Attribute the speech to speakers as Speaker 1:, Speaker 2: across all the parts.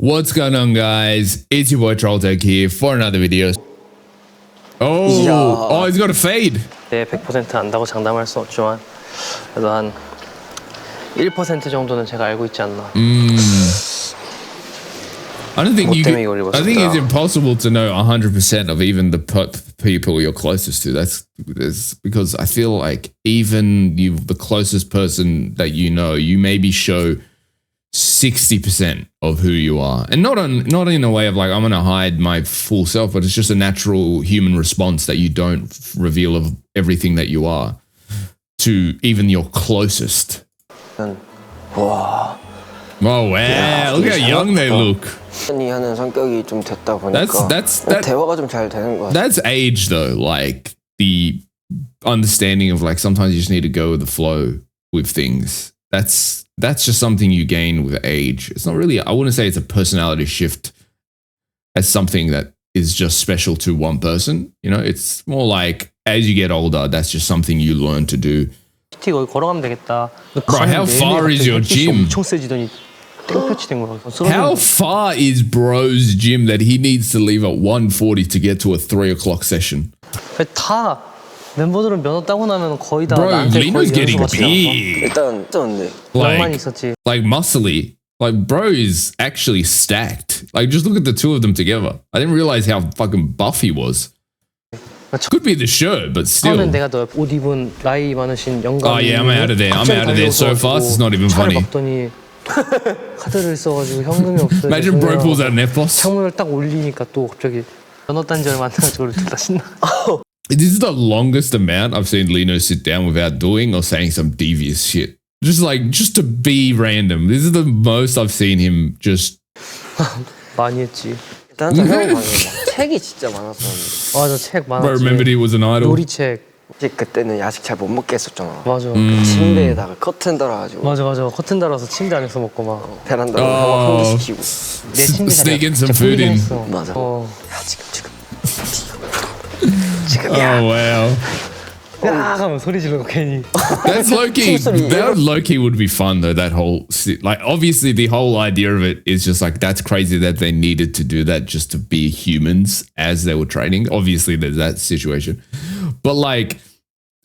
Speaker 1: What's going on, guys? It's your boy Trolltek here for another video. Oh, he's got a fade.
Speaker 2: 네, 100% 안다고 장담할 수 없지만 그래도 한 1% 정도는 제가 알고 있지 않나.
Speaker 1: I don't think you can, I think it's impossible to know 100% of even the people you're closest to. That's because I feel like even the closest person that you know, you maybe show 60% of who you are, and not in a way of like I'm gonna hide my full self, but it's just a natural human response that you don't reveal of everything that you are to even your closest.
Speaker 3: 와.
Speaker 1: Oh wow! Look how young they look.
Speaker 3: 하는 성격이 좀 됐다 보니까 대화가 좀 잘 되는 것 같아.
Speaker 1: That's age though, like the understanding of like sometimes you just need to go with the flow with things. That's just something you gain with age. It's not really, I wouldn't say it's a personality shift as something that is just special to one person. You know, it's more like as you get older, that's just something you learn to do.
Speaker 2: 거기 걸어가면 되겠다.
Speaker 1: Bro, how far is your gym?
Speaker 2: 엄청 세지더니 땡볕이 된 거야.
Speaker 1: How far is bro's gym that he needs to leave at 1:40 to get to a 3 o'clock session?
Speaker 2: 다 멤버들은 면허 따고 나면 거의 다
Speaker 1: Bro,
Speaker 2: 나한테
Speaker 1: Lee
Speaker 2: 거의
Speaker 1: Know's getting
Speaker 2: 연수
Speaker 1: big.
Speaker 3: 일단 쪘네.
Speaker 2: 낭만 있었지.
Speaker 1: Like muscly. Like bro is actually stacked. Like just look at the two of them together. I didn't realize how fucking buff he was. Could be the shirt, but still.
Speaker 2: 처음엔 내가 너 옷 입은 나이 많으신 영감.
Speaker 1: Oh yeah, I'm out of there. I'm out of there so fast. It's not even funny.
Speaker 2: 봤더니 카드를 써가지고 현금이 없어요.
Speaker 1: Imagine bro pulls out an Ep.4.
Speaker 2: 창문을 딱 올리니까 또 갑자기 면허 딴 지 얼마 안 돼가지고 둘 다 신나.
Speaker 1: This is the longest amount I've seen Lee Know sit down without doing or saying some devious shit. Just to be random. This is the most I've seen him just.
Speaker 2: 많이 했지.
Speaker 3: 일단 형 방에 막 책이 진짜 많았었는데.
Speaker 2: 맞아, 책 많았지.
Speaker 1: Bro remembered he was an idol.
Speaker 2: 요리책.
Speaker 3: 그때는 야식 잘 못 먹게 했었잖아.
Speaker 2: 맞아.
Speaker 3: 침대에다가 커튼 달아가지고.
Speaker 2: 맞아. 커튼 달아서 침대 안에서 먹고 막.
Speaker 3: 베란다로 형 환기시키고.
Speaker 2: 내 침대
Speaker 1: Sneaking some food in.
Speaker 3: 맞아. 야 지금이야.
Speaker 1: Oh wow.
Speaker 2: 하면 소리 지르고 괜히.
Speaker 1: That's low-key. That low-key would be fun though. That whole like obviously the whole idea of it is just like that's crazy that they needed to do that just to be humans as they were training. Obviously there's that situation, but like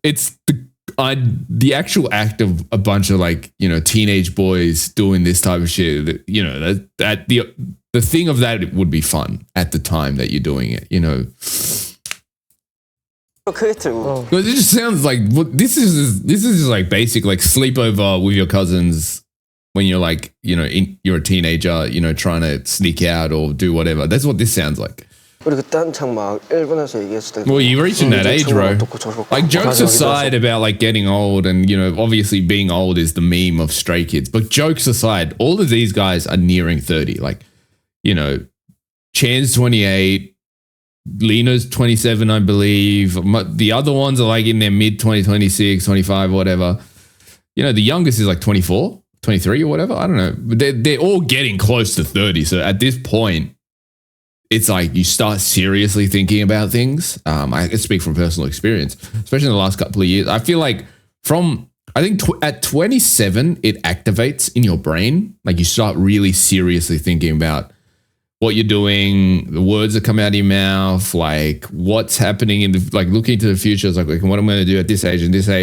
Speaker 1: it's the actual act of a bunch of like teenage boys doing this type of shit. That the thing of that would be fun at the time that you're doing it. Because it just sounds like this is just like basic like sleepover with your cousins when you're like you're a teenager trying to sneak out or do whatever. That's what this sounds like.
Speaker 3: 우리 그때 한창 막 일본에서 얘기했을 때.
Speaker 1: Well, you're reaching that age, bro. Like jokes aside about like getting old and obviously being old is the meme of Stray Kids. But jokes aside, all of these guys are nearing 30. Like Chan's 28. Lee Know's 27, I believe. The other ones are like in their mid 26, 25, whatever. The youngest is like 24, 23 or whatever. I don't know. But they're all getting close to 30. So at this point, it's like you start seriously thinking about things. I can speak from personal experience, especially in the last couple of years. I feel like at 27, it activates in your brain. Like you start really seriously thinking about what you're doing, the words that come out of your mouth, like what's happening like looking to the future. It's like what I'm going to do at this age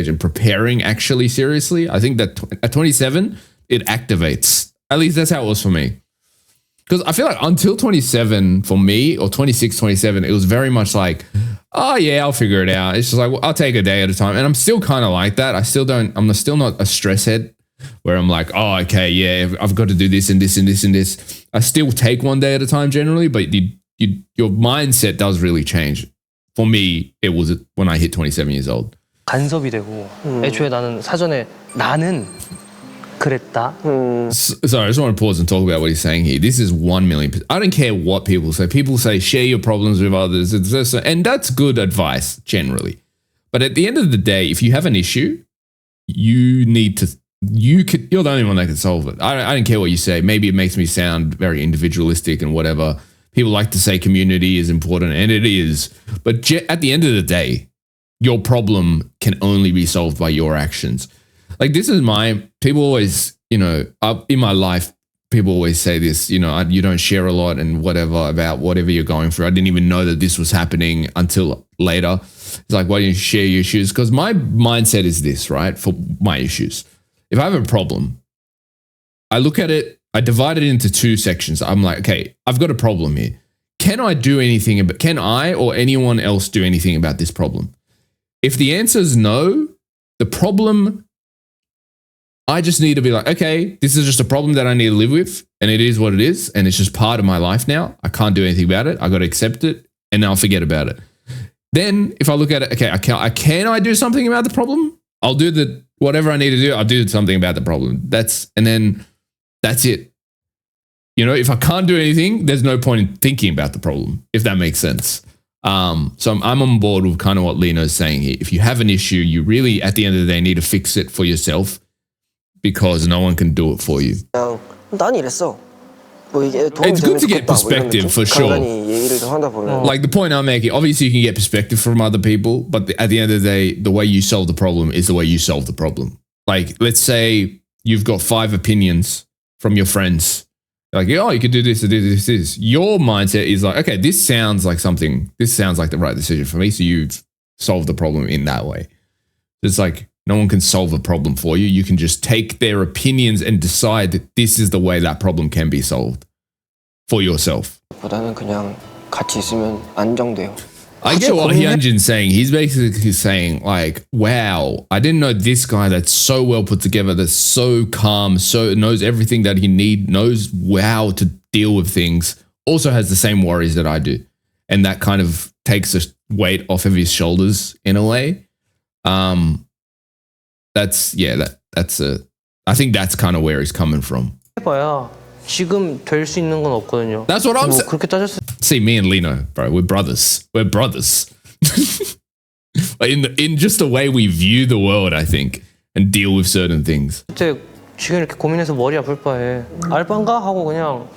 Speaker 1: and preparing actually seriously. I think that at 27, it activates. At least that's how it was for me. Because I feel like until 27 for me or 26, 27, it was very much like, oh yeah, I'll figure it out. It's just like, I'll take a day at a time. And I'm still kind of like that. I'm still not a stress head where I'm like, oh, okay, yeah, I've got to do this and this and this and this. I still take one day at a time generally, but your mindset does really change. For me, it was when I hit 27 years old.
Speaker 2: 간섭이 되고 애초에 나는 그랬다.
Speaker 1: Sorry, I just want to pause and talk about what he's saying here. This is 1 million. I don't care what people say. People say share your problems with others, and that's good advice generally. But at the end of the day, if you have an issue, you're the only one that can solve it. I don't care what you say. Maybe it makes me sound very individualistic and whatever. People like to say community is important, and it is. But at the end of the day, your problem can only be solved by your actions. Like this is people always, in my life, people always say this, you know, you don't share a lot and whatever about whatever you're going through. I didn't even know that this was happening until later. It's like, why don't you share your issues? Because my mindset is this, right? For my issues. If I have a problem, I look at it, I divide it into two sections. I'm like, okay, I've got a problem here. Can I or anyone else do anything about this problem? If the answer is no, the problem, I just need to be like, okay, this is just a problem that I need to live with, and it is what it is, and it's just part of my life now. I can't do anything about it. I got to accept it, and I'll forget about it. Then if I look at it, okay, can I do something about the problem? I'll do whatever I need to do. I'll do something about the problem. That's it. You know, if I can't do anything, there's no point in thinking about the problem, if that makes sense. So I'm on board with kind of what Lee Know's saying here. If you have an issue, you really, at the end of the day, need to fix it for yourself because no one can do it for you. It's good to get perspective for sure. Like the point I'm making, obviously you can get perspective from other people, but at the end of the day, the way you solve the problem is the way you solve the problem. Like, let's say you've got 5 opinions from your friends. Like, oh, you could do this, this. Your mindset is like, okay, this sounds like the right decision for me. So you've solved the problem in that way. It's like, no one can solve a problem for you. You can just take their opinions and decide that this is the way that problem can be solved for yourself. I get what Hyunjin's saying. He's basically saying like, wow, I didn't know this guy that's so well put together, that's so calm, so knows everything that he knows how to deal with things, also has the same worries that I do. And that kind of takes a weight off of his shoulders in a way. I think that's kind of where he's coming from.
Speaker 2: 지금 될 수 있는 건 없거든요.
Speaker 1: That's what I'm saying.
Speaker 2: 그렇게 따졌을
Speaker 1: See, me and Lee Know, bro, we're brothers. We're brothers. in just the way we view the world, I think, and deal with certain things.
Speaker 2: 그때 지금 이렇게 고민해서 머리 아플 바에 알바인가 하고 그냥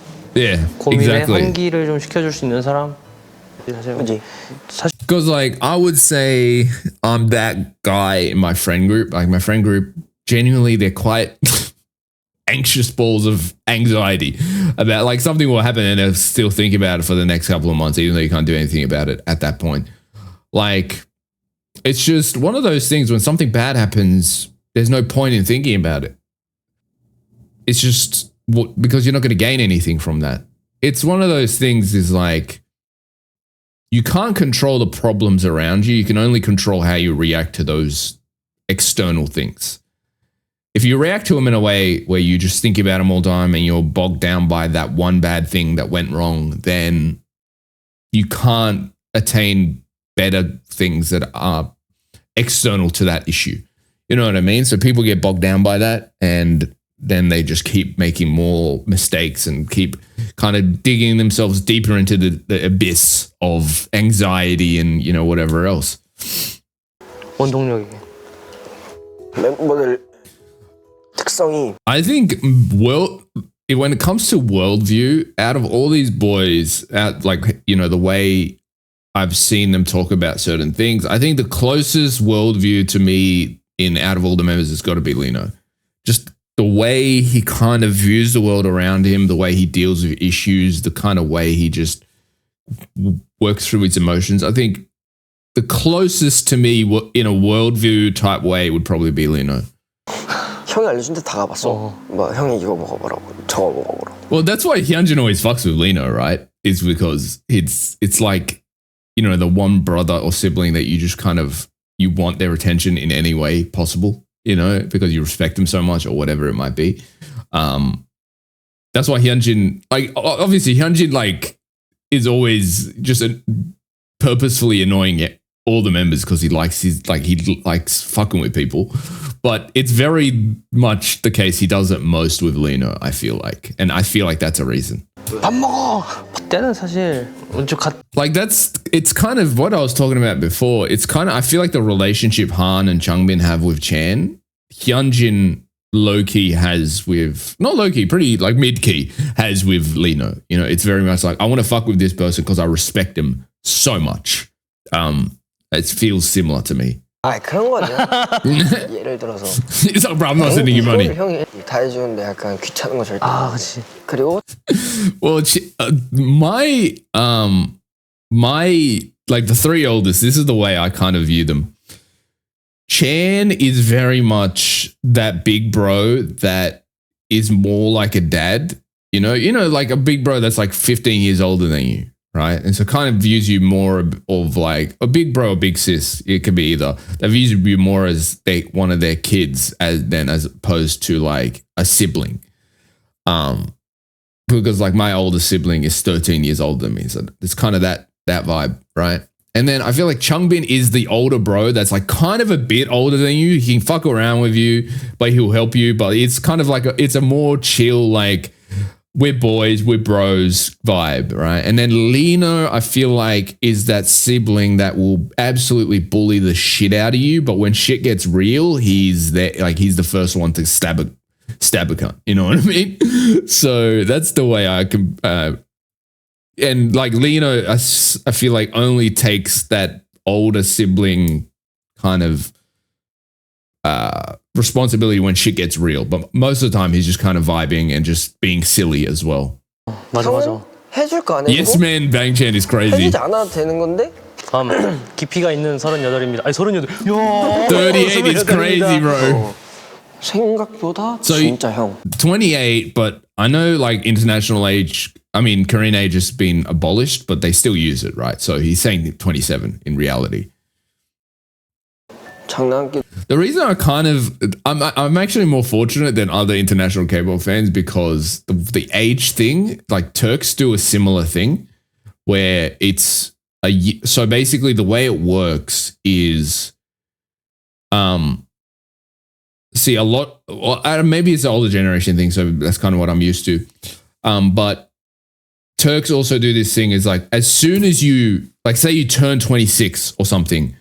Speaker 2: 고민의
Speaker 1: exactly.
Speaker 2: 환기를 좀 시켜줄 수 있는 사람.
Speaker 1: Because like I would say I'm that guy in my friend group. Like my friend group, genuinely, they're quite anxious balls of anxiety about like something will happen and they'll still think about it for the next couple of months, even though you can't do anything about it at that point. Like, it's just one of those things when something bad happens, there's no point in thinking about it. It's just because you're not going to gain anything from that. It's one of those things is like, you can't control the problems around you. You can only control how you react to those external things. If you react to them in a way where you just think about them all the time and you're bogged down by that one bad thing that went wrong, then you can't attain better things that are external to that issue. You know what I mean? So people get bogged down by that and then they just keep making more mistakes and keep kind of digging themselves deeper into the abyss of anxiety and, you know, whatever else.
Speaker 2: 원동력이.
Speaker 1: I think when it comes to worldview, out of all these boys, like, you know, the way I've seen them talk about certain things, I think the closest worldview to me out of all the members has got to be Lee Know. Just the way he kind of views the world around him, the way he deals with issues, the kind of way he just works through his emotions. I think the closest to me in a worldview type way would probably be Lee Know.
Speaker 3: 형이 알려준 데 다 가봤어. 뭐 형이 이거 먹어보라고, 저거 먹어보라고.
Speaker 1: Well, that's why Hyunjin always fucks with Lee Know, right? Is because it's like, you know, the one brother or sibling that you just kind of, you want their attention in any way possible, you know, because you respect them so much or whatever it might be. That's why Hyunjin, like, obviously Hyunjin, like, is always just purposefully annoying all the members because he likes fucking with people. But it's very much the case he does it most with Lee Know, I feel like. And I feel like that's a reason.
Speaker 2: 밥 먹어! 그때는 사실
Speaker 1: like it's kind of what I was talking about before. It's kind of, I feel like the relationship Han and Changbin have with Chan, Hyunjin low-key has with, not low-key, pretty like mid-key has with Lee Know. You know, it's very much like, I want to fuck with this person because I respect him so much. It feels similar to me.
Speaker 3: 아 그런 거 아니야? 예를 들어서
Speaker 1: It's like, bro, I'm not sending you money.
Speaker 3: 형이 다 해주는데 약간 귀찮은 거 절대
Speaker 2: 아,
Speaker 3: 안 해.
Speaker 2: 그치.
Speaker 3: 그리고
Speaker 1: Well, my like the three oldest, this is the way I kind of view them. Chan is very much that big bro that is more like a dad, you know, like a big bro that's like 15 years older than you, right? And so kind of views you more of like a big bro or big sis. It could be either. That views you more as one of their kids as opposed to like a sibling. Because like my oldest sibling is 13 years older than me. So it's kind of that vibe, right? And then I feel like Seungbin is the older bro that's like kind of a bit older than you. He can fuck around with you, but he'll help you. But it's kind of like it's a more chill, like we're boys, we're bros vibe, right? And then Lee Know, I feel like, is that sibling that will absolutely bully the shit out of you. But when shit gets real, he's there, like he's the first one to stab a cunt. You know what I mean? So that's the way I can. And like Lee Know, I feel like only takes that older sibling kind of responsibility when shit gets real. But most of the time, he's just kind of vibing and just being silly as well.
Speaker 2: 맞아, 맞아.
Speaker 3: 해줄 거 아니야?
Speaker 1: Yes Man Bangchan is crazy.
Speaker 3: 해주지 않아도 되는 건데?
Speaker 2: 다음 깊이가 있는 38입니다. 아니 38. 야,
Speaker 1: 38 is crazy, bro.
Speaker 3: 생각보다
Speaker 1: So,
Speaker 3: 진짜 형.
Speaker 1: 28, but I know like international age, I mean, Korean age has been abolished, but they still use it, right? So he's saying 27 in reality.
Speaker 3: 장난기.
Speaker 1: The reason I'm actually more fortunate than other international K-pop fans because the age thing, like Turks do a similar thing where it's so basically the way it works is, see a lot, maybe it's the older generation thing. So that's kind of what I'm used to. But Turks also do this thing is like, as soon as you, like say you turn 26 or something,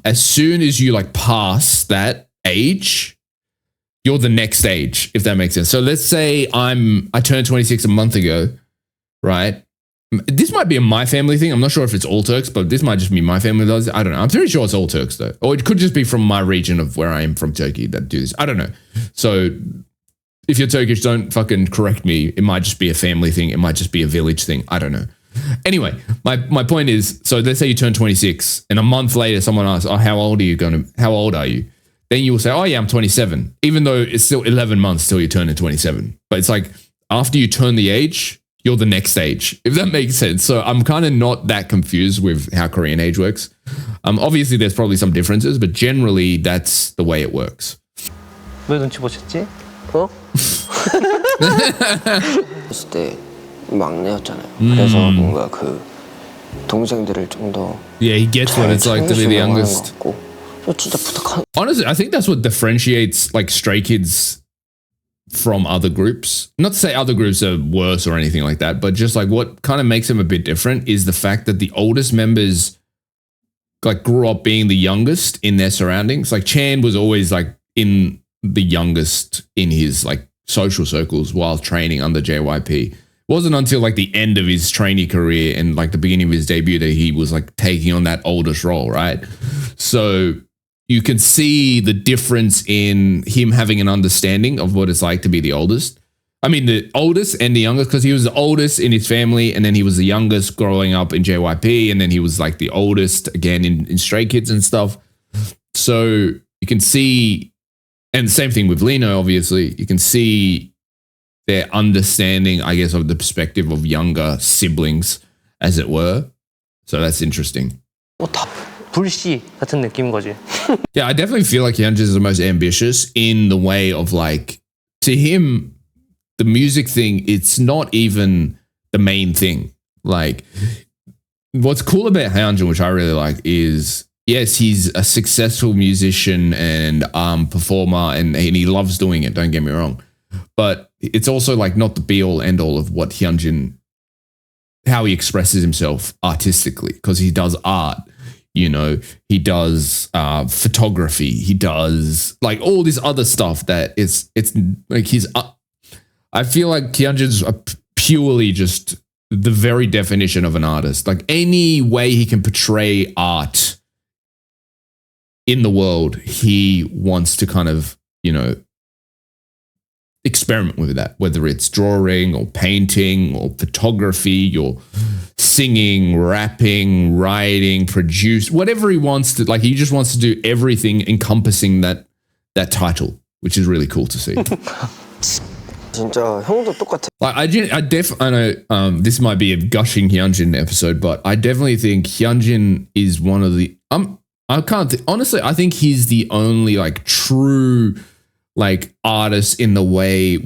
Speaker 1: as soon as you like pass that age, you're the next age, if that makes sense. So let's say I turned 26 a month ago, right? This might be a my family thing. I'm not sure if it's all Turks, but this might just be my family does it. I don't know. I'm pretty sure it's all Turks though. Or it could just be from my region of where I am from Turkey that do this. I don't know. So if you're Turkish, don't fucking correct me. It might just be a family thing. It might just be a village thing. I don't know. Anyway, my point is, so let's say you turn 26 and a month later someone asks, oh, how old are you? Then you will say, oh yeah, I'm 27. Even though it's still 11 months till you turn to 27. But it's like after you turn the age, you're the next age, if that makes sense. So I'm kind of not that confused with how Korean age works. Obviously there's probably some differences, but generally that's the way it works.
Speaker 2: 왜 눈치 보셨지?
Speaker 3: 어? 했을 때 막내였잖아요. 그래서 뭔가 그 동생들을 좀 더
Speaker 1: Yeah, he gets what it's like to be the youngest.
Speaker 3: 진짜 부탁한.
Speaker 1: Honestly, I think that's what differentiates like Stray Kids from other groups. Not to say other groups are worse or anything like that, but just like what kind of makes them a bit different is the fact that the oldest members like grew up being the youngest in their surroundings. Like Chan was always like in the youngest in his like social circles while training under JYP. It wasn't until like the end of his trainee career and like the beginning of his debut that he was like taking on that oldest role, right? So you can see the difference in him having an understanding of what it's like to be the oldest. I mean, the oldest and the youngest, because he was the oldest in his family, and then he was the youngest growing up in JYP, and then he was like the oldest again in Stray Kids and stuff. So you can see, and the same thing with Lee Know, obviously, you can see their understanding, I guess, of the perspective of younger siblings, as it were. So that's interesting.
Speaker 2: 불씨 같은 느낌인 거지.
Speaker 1: Yeah, I definitely feel like Hyunjin is the most ambitious in the way of like, to him, the music thing, it's not even the main thing. Like, what's cool about Hyunjin, which I really like, is yes, he's a successful musician and performer, and he loves doing it, don't get me wrong. But it's also like not the be all end all of what Hyunjin, how he expresses himself artistically, because he does art. You know, he does photography. He does like all this other stuff that it's like he's. I feel like Hyunjin's purely just the very definition of an artist. Like any way he can portray art in the world, he wants to kind of, experiment with that, whether it's drawing or painting or photography or singing, rapping, writing, produce, whatever he wants to, like, he just wants to do everything encompassing that title, which is really cool to see.
Speaker 3: 진짜 형도 똑같아.
Speaker 1: Like, I know this might be a gushing Hyunjin episode, but I definitely think Hyunjin is one of the, honestly, I think he's the only like true like artist in the way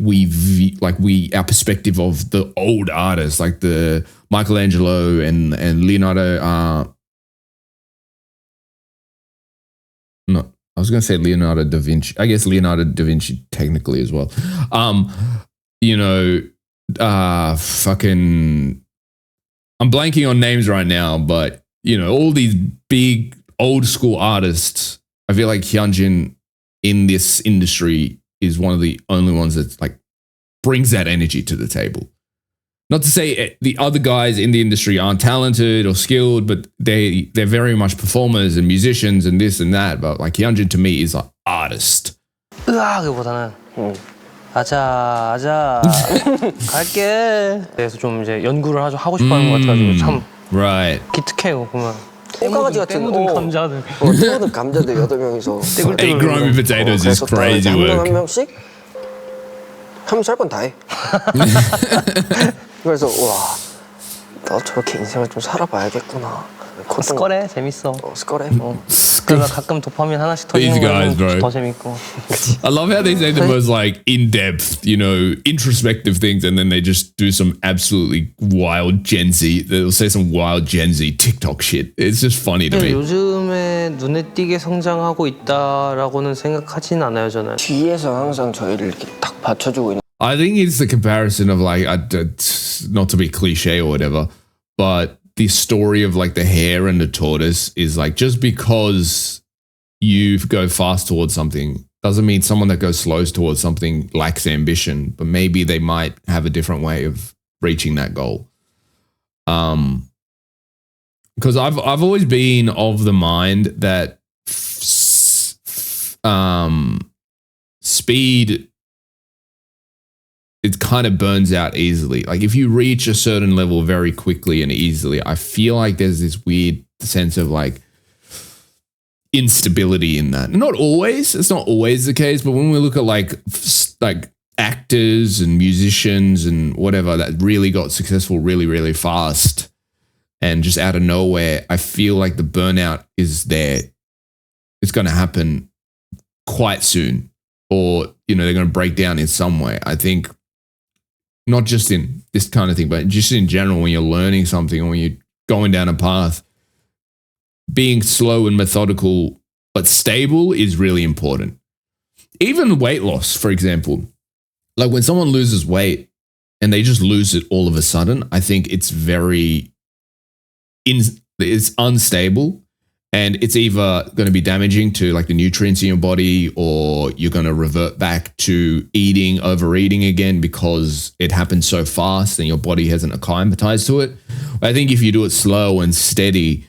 Speaker 1: our perspective of the old artists, like the Michelangelo and Leonardo. No, I was going to say Leonardo da Vinci. I guess Leonardo da Vinci technically as well. Fucking, I'm blanking on names right now, but all these big old school artists, I feel like Hyunjin in this industry is one of the only ones that like brings that energy to the table. Not to say the other guys in the industry aren't talented or skilled, but they're very much performers and musicians and this and that. But like Hyunjin to me is like artist.
Speaker 2: 으악보다는 아자 갈게. 그래서 좀 이제 연구를 하고 싶어하는 것 같아가지고 참
Speaker 1: right.
Speaker 2: 기특해요 보면.
Speaker 3: 꽃가지 같은
Speaker 2: 떼묻은 감자들.
Speaker 3: 떼묻은 감자들 8명이서
Speaker 1: Eight grimy potatoes is crazy
Speaker 3: 한
Speaker 1: work.
Speaker 3: 명씩 하면서 할 건 다 해. 그래서 와, 나 저렇게 인생을 좀 살아봐야겠구나.
Speaker 2: 스컬해 재밌어.
Speaker 3: 스컬해.
Speaker 2: 그러다 가끔 도파민 하나씩
Speaker 1: These guys,
Speaker 2: 터지는
Speaker 1: bro.
Speaker 2: 건 더 재밌고.
Speaker 1: I love how they say the most like in-depth, introspective things, and then they just do some absolutely wild Gen Z. They'll say some wild Gen Z TikTok shit. It's just funny to me.
Speaker 2: 요즘에 눈에 띄게 성장하고 있다라고는 생각하진 않아요 저는.
Speaker 3: 뒤에서 항상 저희를 이렇게 딱 받쳐주고 있는.
Speaker 1: I think it's the comparison of like, not to be cliche or whatever, but the story of like the hare and the tortoise is like, just because you go fast towards something doesn't mean someone that goes slow towards something lacks ambition, but maybe they might have a different way of reaching that goal. Because I've always been of the mind that speed, it kind of burns out easily. Like if you reach a certain level very quickly and easily, I feel like there's this weird sense of like instability in that. Not always, it's not always the case, but when we look at like actors and musicians and whatever that really got successful really, really fast and just out of nowhere, I feel like the burnout is there. It's going to happen quite soon, or, they're going to break down in some way. I think not just in this kind of thing, but just in general, when you're learning something or when you're going down a path, being slow and methodical but stable is really important. Even weight loss, for example, like when someone loses weight and they just lose it all of a sudden, I think it's it's unstable, and it's either going to be damaging to like the nutrients in your body, or you're going to revert back to overeating again because it happened so fast and your body hasn't acclimatized to it. I think if you do it slow and steady,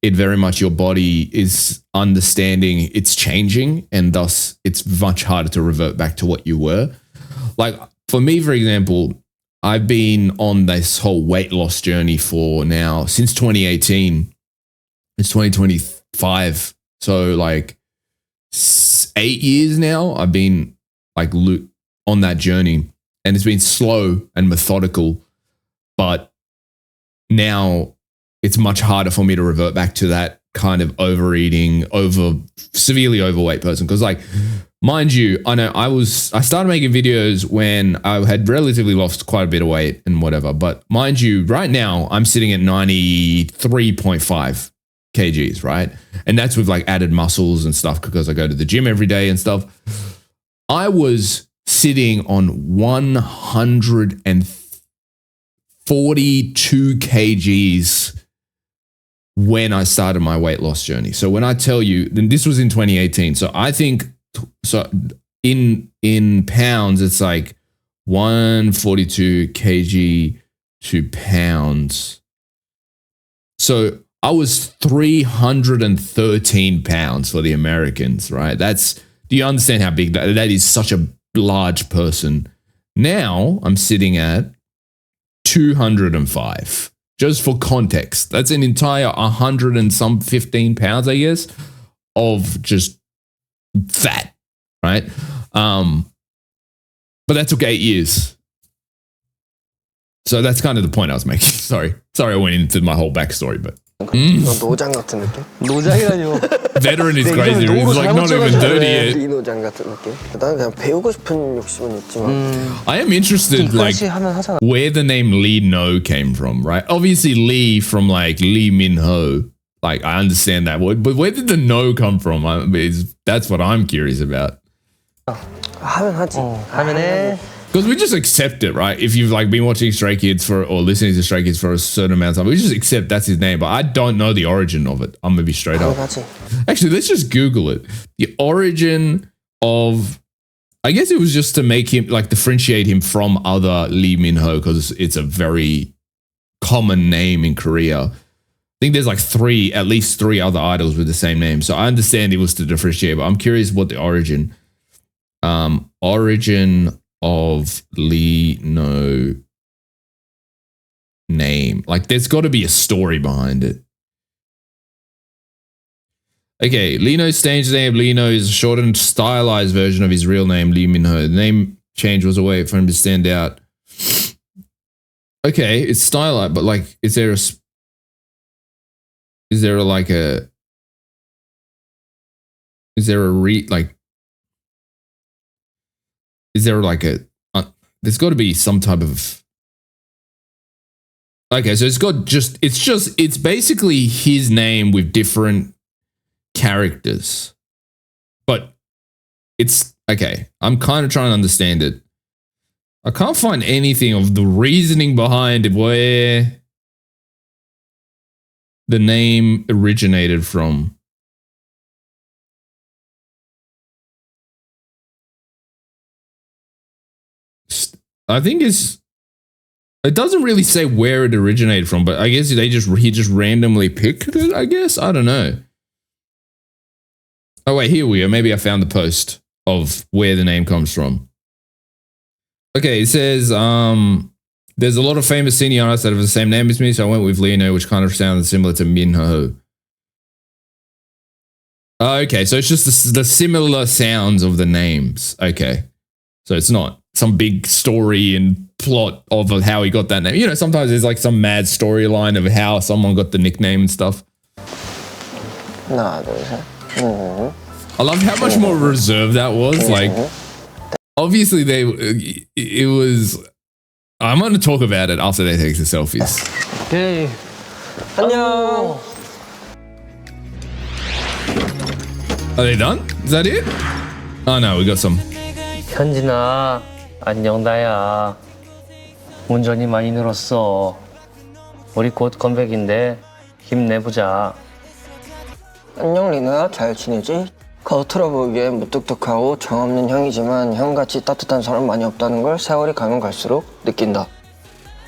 Speaker 1: it very much, your body is understanding it's changing, and thus it's much harder to revert back to what you were. Like for me, for example, I've been on this whole weight loss journey for now since 2018. It's 2025. So like 8 years now, I've been like on that journey, and it's been slow and methodical, but now it's much harder for me to revert back to that kind of overeating, severely overweight person. Cause like, mind you, I know I started making videos when I had relatively lost quite a bit of weight and whatever, but mind you, right now I'm sitting at 93.5 kgs, right? And that's with like added muscles and stuff because I go to the gym every day and stuff. I was sitting on 142 kgs when I started my weight loss journey. So when I tell you, then this was in 2018. So I think, so in pounds, it's like 142 kg to pounds. So I was 313 pounds for the Americans, right? Do you understand how big that is? Such a large person. Now I'm sitting at 205. Just for context, that's an entire 100 and some 15 pounds, I guess, of just fat, right? But that took 8 years. So that's kind of the point I was making. Sorry, I went into my whole backstory, but.
Speaker 3: 노장 같은 느낌?
Speaker 2: 노장이라뇨.
Speaker 1: Veteran is crazy. He's like not even 30 yet.
Speaker 3: 리노장 같은 느낌? 나는 그냥 배우고 싶은 욕심은 있지만
Speaker 1: I am interested, like,
Speaker 2: 하면 하잖아.
Speaker 1: where the name Lee Know came from, right? Obviously, Lee from like Lee Min Ho. Like, I understand that word, but where did the know come from? That's what I'm curious about.
Speaker 3: 하면 하지.
Speaker 2: 하면 해.
Speaker 1: Because we just accept it, right? If you've like been watching Stray Kids or listening to Stray Kids for a certain amount of time, we just accept that's his name. But I don't know the origin of it. I'm gonna be straight up.
Speaker 3: 하지.
Speaker 1: Actually, let's just Google it. The origin of, I guess it was just to make him, like, differentiate him from other Lee Min Ho, because it's a very common name in Korea. I think there's like at least three other idols with the same name. So I understand it was to differentiate, but I'm curious what the origin of Lee Know name. Like, there's got to be a story behind it. Okay, Lee Know's stage name, Lee Know, is a shortened, stylized version of his real name, Lee Min Ho. The name change was a way for him to stand out. Okay, it's stylized, but like, is there there's got to be some type of, okay, so it's basically his name with different characters, but it's okay. I'm kind of trying to understand it. I can't find anything of the reasoning behind it, where the name originated from. I think it doesn't really say where it originated from, but I guess he just randomly picked it, I guess. I don't know. Oh wait, here we go. Maybe I found the post of where the name comes from. Okay, it says there's a lot of famous senior artists that have the same name as me, so I went with Lee Know, which kind of sounded similar to Min Ho. Okay, so it's just the similar sounds of the names. Okay, so it's not some big story and plot of how he got that name. You know, sometimes there's like some mad storyline of how someone got the nickname and stuff.
Speaker 3: 하나, 둘, 셋.
Speaker 1: I love how much more reserved that was. Like, obviously it was. I'm going to talk about it after they take the selfies.
Speaker 2: Okay.
Speaker 3: 안녕.
Speaker 1: Are they done? Is that it? Oh no, we got some.
Speaker 2: 현진아, 안녕 나야. 운전이 많이 늘었어. 우리 곧 컴백인데 힘내보자.
Speaker 3: 안녕 리노야, 잘 지내지? 겉으로 보기엔 무뚝뚝하고 정없는 형이지만 형같이 따뜻한 사람 많이 없다는 걸 세월이 가면 갈수록 느낀다.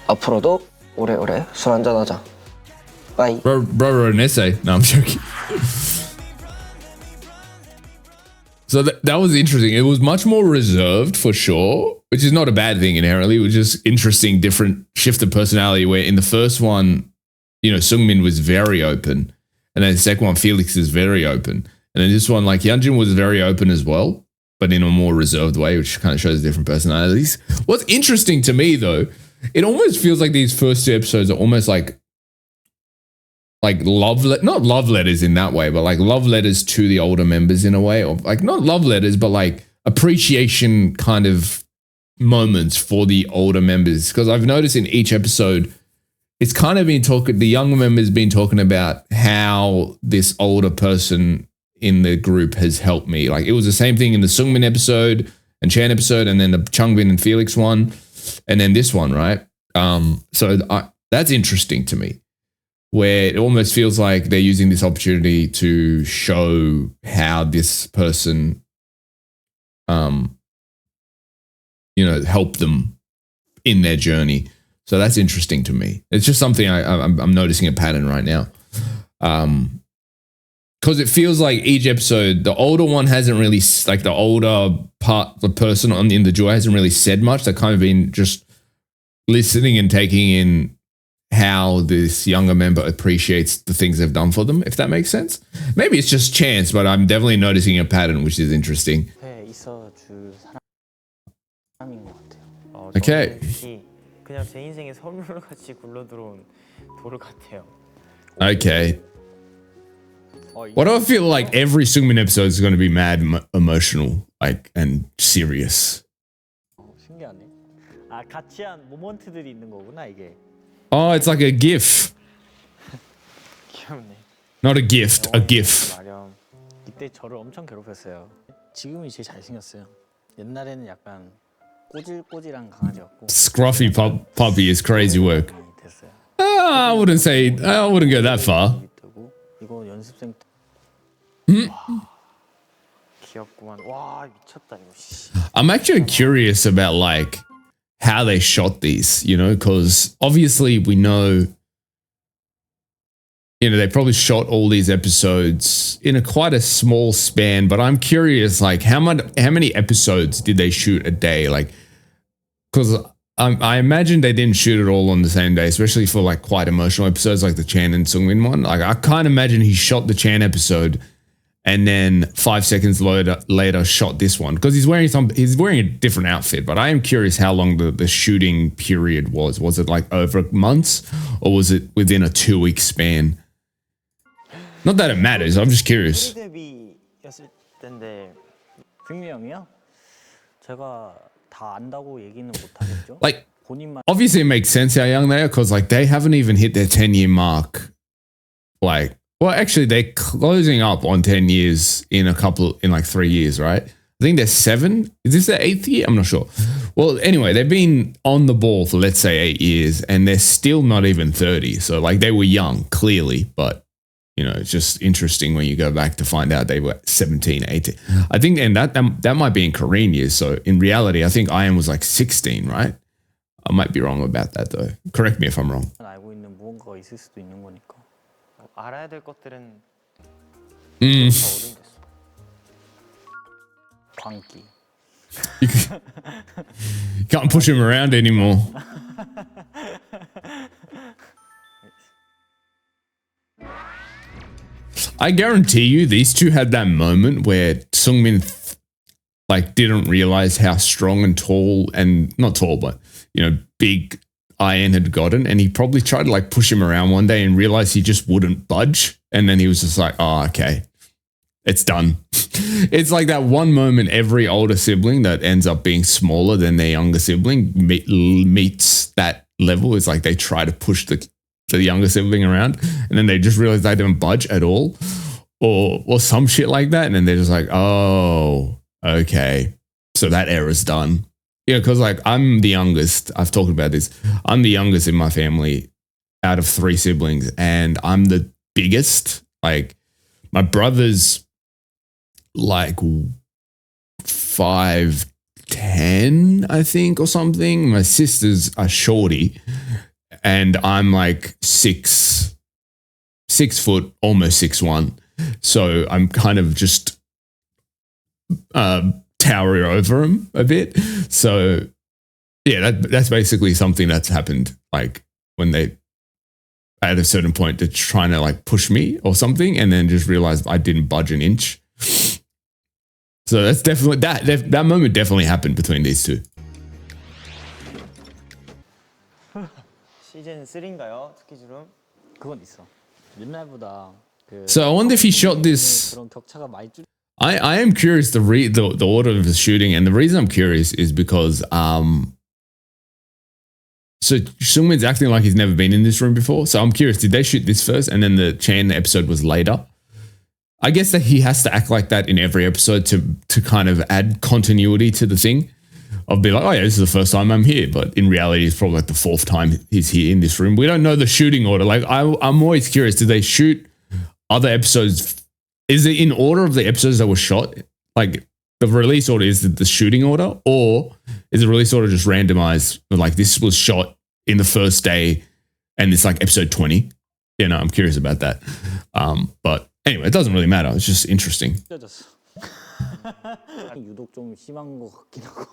Speaker 3: 앞으로도 오래오래 술 한잔하자. Bye.
Speaker 1: Bro wrote an essay. No, I'm joking. So that was interesting. It was much more reserved for sure, which is not a bad thing inherently. It was just interesting, different shift of personality, where in the first one, you know, Seungmin was very open. And then the second one, Felix is very open. And then this one, like, Hyunjin was very open as well, but in a more reserved way, which kind of shows different personalities. What's interesting to me, though, it almost feels like these first two episodes are almost like not love letters in that way, but like love letters to the older members in a way, or like not love letters, but like appreciation kind of moments for the older members. Because I've noticed in each episode, it's kind of been the younger members been talking about how this older person in the group has helped me. Like, it was the same thing in the Seungmin episode and Chan episode, and then the Changbin and Felix one, and then this one, right? That's interesting to me, where it almost feels like they're using this opportunity to show how this person, helped them in their journey. So that's interesting to me. It's just something I'm noticing a pattern right now. Because it feels like each episode, the older one hasn't really, like the older part, the person in the duo hasn't really said much. They've kind of been just listening and taking in how this younger member appreciates the things they've done for them, if that makes sense. Maybe it's just chance, but I'm definitely noticing a pattern, which is interesting. Okay.
Speaker 4: 그냥 제 인생에 선물 같이 굴러들어온 돌 같아요.
Speaker 1: Okay. What do I feel like every Seungmin episode is going to be mad emotional, like, and serious?
Speaker 4: 신기하네. 아, 같이 한 모먼트들이 있는 거구나, 이게.
Speaker 1: Oh, it's like a GIF.
Speaker 4: 귀엽네.
Speaker 1: Not a gift, a GIF.
Speaker 4: 마련. 이때 저를 엄청 괴롭혔어요. 지금이 제일 잘생겼어요. 옛날에는 약간 꼬질꼬질한 강아지였고.
Speaker 1: Scruffy puppy is crazy work.
Speaker 4: 됐어요.
Speaker 1: I wouldn't go that far.
Speaker 4: 이거 연습생 때. 귀엽구만. 와, 미쳤다 이거.
Speaker 1: I'm actually curious about like how they shot these, you know, because obviously we know, you know, they probably shot all these episodes in quite a small span, but I'm curious, like how many episodes did they shoot a day? Like, because I imagine they didn't shoot it all on the same day, especially for like quite emotional episodes like the Chan and Seungmin one. Like I can't imagine he shot the Chan episode and then 5 seconds later shot this one, because he's wearing a different outfit. But I am curious how long the shooting period was. Was it like over months, or was it within a 2-week span? Not that it matters. I'm just curious.
Speaker 4: 데뷔였을 때인데 승민 형이요? 제가 다 안다고 얘기는 못 하겠죠.
Speaker 1: Like,
Speaker 4: 본인만
Speaker 1: obviously it makes sense how young they are, because like they haven't even hit their 10-year mark. Like, well, actually they're closing up on 10 years in like 3 years, right? I think they're 7. Is this their 8th year? I'm not sure. Well, anyway, they've been on the ball for, let's say, 8 years, and they're still not even 30. So like they were young, clearly, but you know, it's just interesting when you go back to find out they were 17, 18. I think, and that might be in Korean years. So in reality, I think I.N was like 16, right? I might be wrong about that though. Correct me if I'm wrong.
Speaker 4: 알고 있는 무언가가 있을 수도 있는 거니까. 알아야 될 것들은 더 어른됐어. 광기.
Speaker 1: You can't push him around anymore. I guarantee you these two had that moment where Seungmin like didn't realize how strong and tall, and not tall, but you know, big I.N had gotten, and he probably tried to like push him around one day and realized he just wouldn't budge, and then he was just like, oh, okay, it's done. It's like that one moment every older sibling that ends up being smaller than their younger sibling meets that level. It's like they try to push the younger sibling around, and then they just realize they don't budge at all, or some shit like that, and then they're just like, oh, okay, so that era's done. Yeah, because like I'm the youngest. I've talked about this. I'm the youngest in my family out of 3 siblings, and I'm the biggest. Like my brother's like 5'10", I think, or something. My sisters are shorty, and I'm like 6 foot, almost 6'1". So I'm kind of just tower over him a bit. So yeah, that's basically something that's happened. Like when they at a certain point they're trying to like push me or something, and then just realized I didn't budge an inch. So that's definitely that moment definitely happened between these two.
Speaker 4: 시즌 3인가요? 스케줄은? 그건 있어. 옛날보다 그
Speaker 1: So I wonder if he shot this.
Speaker 4: 그런 격차가 많이 줄.
Speaker 1: I am curious the order of the shooting, and the reason I'm curious is because so Seungmin's acting like he's never been in this room before. So I'm curious, did they shoot this first and then the Chan episode was later? I guess that he has to act like that in every episode to kind of add continuity to the thing. I'll be like, oh yeah, this is the first time I'm here, but in reality, it's probably like the 4th time he's here in this room. We don't know the shooting order. Like I'm always curious, did they shoot other episodes? Is it in order of the episodes that were shot? Like the release order is the shooting order, or is the release order just randomized? Like this was shot in the first day and it's like episode 20. you know, I'm curious about that. But anyway, it doesn't really matter. It's just interesting.
Speaker 4: 찢어졌어. 유독 좀 심한 것 같긴 하고.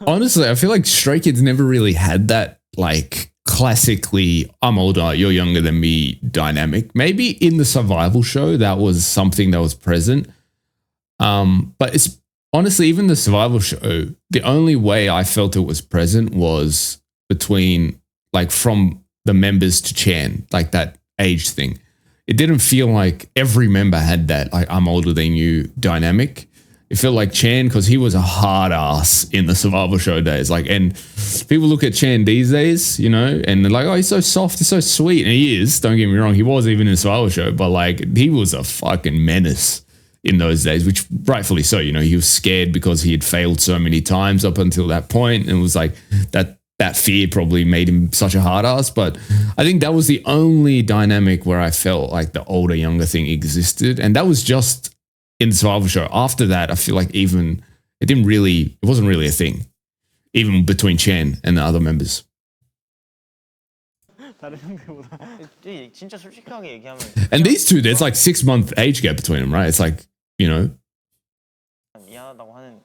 Speaker 1: Honestly, I feel like Stray Kids never really had that like classically I'm older, you're younger than me dynamic. Maybe in the survival show that was something that was present. But it's honestly, even the survival show, the only way I felt it was present was between like from the members to Chan, like that age thing. It didn't feel like every member had that, like I'm older than you dynamic. It felt like Chan, because he was a hard ass in the survival show days. Like, and people look at Chan these days, you know, and they're like, oh, he's so soft, he's so sweet. And he is, don't get me wrong, he was even in the survival show, but like he was a fucking menace in those days, which rightfully so, you know, he was scared because he had failed so many times up until that point, and it was like that fear probably made him such a hard ass. But I think that was the only dynamic where I felt like the older younger thing existed, and that was just in the survival show. After that, I feel like even it wasn't really a thing, even between Chan and the other members.
Speaker 4: 다른 형들보다.
Speaker 2: 진짜 솔직하게 얘기하면
Speaker 1: And these two, there's like 6-month age gap between them, right? It's like, you know,
Speaker 2: 미안하다고 하는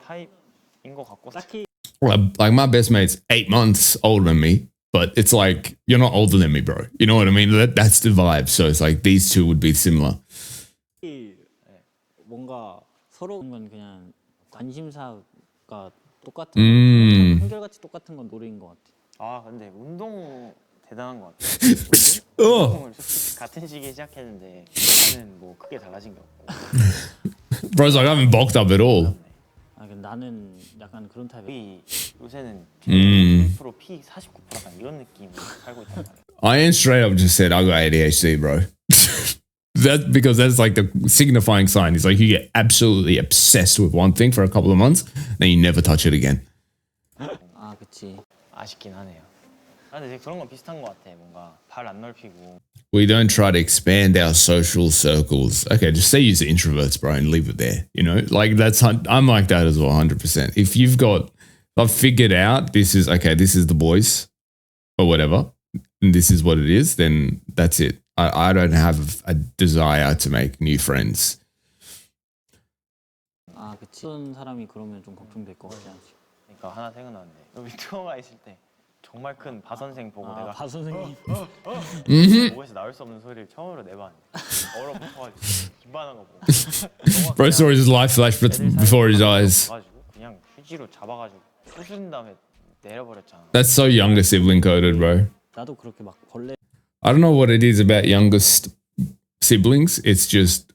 Speaker 2: 타입인 것 같고
Speaker 4: 딱히
Speaker 1: like my best mate's 8 months older than me, but it's like, you're not older than me, bro. You know what I mean? That's the vibe. So it's like these two would be similar.
Speaker 4: 뭔가 서로 보면 그냥 관심사가 똑같은 한결같이 똑같은 건 노래인 것 같아.
Speaker 2: 아 근데 운동 대단한 것 같아.
Speaker 1: Oh.
Speaker 2: 운동을 솔직히 같은 시기에 시작했는데 나는 뭐 크게 달라진 게 없고.
Speaker 1: Bro's like, I haven't bulked up at all.
Speaker 4: 아, 근데 나는 약간 그런 타입이.
Speaker 2: 이 요새는 1% P 49% 약간 이런 느낌으로 살고 있단 말이야.
Speaker 1: I.N straight up just said, I got ADHD, bro. That because that's like the signifying sign. It's like you get absolutely obsessed with one thing for a couple of months, then you never touch it again.
Speaker 4: 아, 그치.
Speaker 2: 아쉽긴 하네요. 아, 근데 그런 건 비슷한 것 같아. 뭔가 발 안 넓히고.
Speaker 1: We don't try to expand our social circles. Okay, just say you're introverts, bro, and leave it there. You know, like I'm like that as well, 100%. If I've figured out this is the boys or whatever, and this is what it is, then that's it. I don't have a desire to make new friends.
Speaker 4: 아, 그치. 어떤 사람이 그러면 좀 걱정될 것 같지 않지?
Speaker 2: 그러니까 하나 생각나는데 여기 투어가 있을 때 정말 큰 바 선생 보고
Speaker 4: 아,
Speaker 2: 내가
Speaker 4: 바 선생님.
Speaker 2: 목에서 나올 수 없는 소리를 처음으로 내봤는데 얼어붙어가지고 긴반한 거 보고
Speaker 1: Bro saw his life flash before his eyes.
Speaker 2: 가지고 그냥 휴지로 잡아가지고 쑤신 다음에 내려버렸잖아.
Speaker 1: That's so younger sibling coded, bro.
Speaker 4: 나도 그렇게 막 벌레.
Speaker 1: I don't know what it is about youngest siblings. It's just